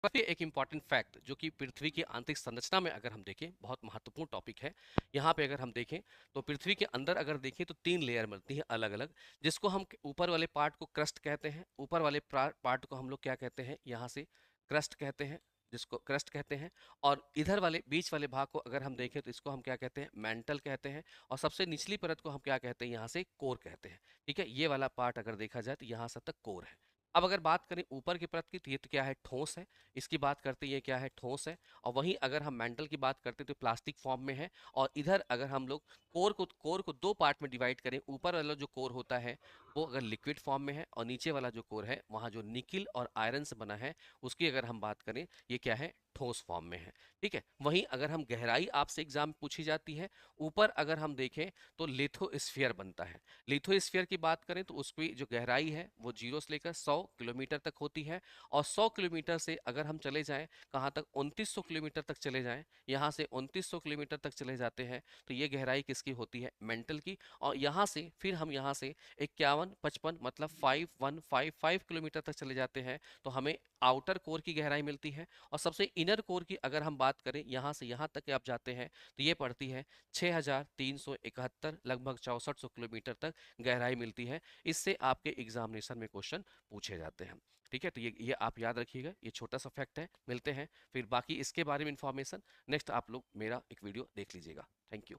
काफी एक important fact जो कि पृथ्वी की आंतरिक संरचना में अगर हम देखें बहुत महत्वपूर्ण टॉपिक है। यहाँ पे अगर हम देखें तो पृथ्वी के अंदर अगर देखें तो 3 लेयर मिलती है अलग अलग, जिसको हम ऊपर वाले पार्ट को क्रस्ट कहते हैं, ऊपर वाले पार्ट को हम लोग क्या कहते हैं यहाँ से क्रस्ट कहते हैं, जिसको क्रस्ट कहते हैं। और इधर वाले बीच वाले भाग को अगर हम देखें तो इसको हम क्या कहते हैं, मेंटल कहते हैं। और सबसे निचली परत को हम क्या कहते हैं यहाँ से, कोर कहते हैं। ठीक है, ये वाला पार्ट अगर देखा जाए तो यहाँ से तक कोर है। अब अगर बात करें ऊपर की परत की तो ये तो क्या है, ठोस है। इसकी बात करते हैं ये क्या है, ठोस है। और वहीं अगर हम मेंटल की बात करते हैं तो प्लास्टिक फॉर्म में है। और इधर अगर हम लोग कोर को 2 पार्ट में डिवाइड करें, ऊपर वाला जो कोर होता है वो अगर लिक्विड फॉर्म में है, और नीचे वाला जो कोर है वहाँ जो निकिल और आयरन से बना है उसकी अगर हम बात करें ये क्या है, ठोस फॉर्म में है। ठीक है, वहीं अगर हम गहराई आपसे एग्जाम में पूछी जाती है, ऊपर अगर हम देखें तो लिथोस्फीयर बनता है। लिथोस्फीयर की बात करें तो उसकी जो गहराई है वो 0 से लेकर 100 किलोमीटर तक होती है। और 100 किलोमीटर से अगर हम चले जाएं कहाँ तक, 2900 किलोमीटर तक चले जाएं, यहाँ से 2900 किलोमीटर तक चले जाते हैं तो ये गहराई किसकी होती है, मेंटल की। और यहाँ से फिर हम यहाँ से 51-55 मतलब 5155 किलोमीटर तक चले जाते हैं तो हमें आउटर कोर की गहराई मिलती है। और सबसे इनर कोर की अगर हम बात करें यहाँ से यहाँ तक आप जाते हैं तो ये पड़ती है 6371, लगभग 6400 किलोमीटर तक गहराई मिलती है। इससे आपके एग्जामिनेशन में क्वेश्चन पूछे जाते हैं। ठीक है, तो ये आप याद रखिएगा, ये छोटा सा फैक्ट है। मिलते हैं फिर बाकी इसके बारे में इंफॉर्मेशन नेक्स्ट, आप लोग मेरा एक वीडियो देख लीजिएगा। Thank you.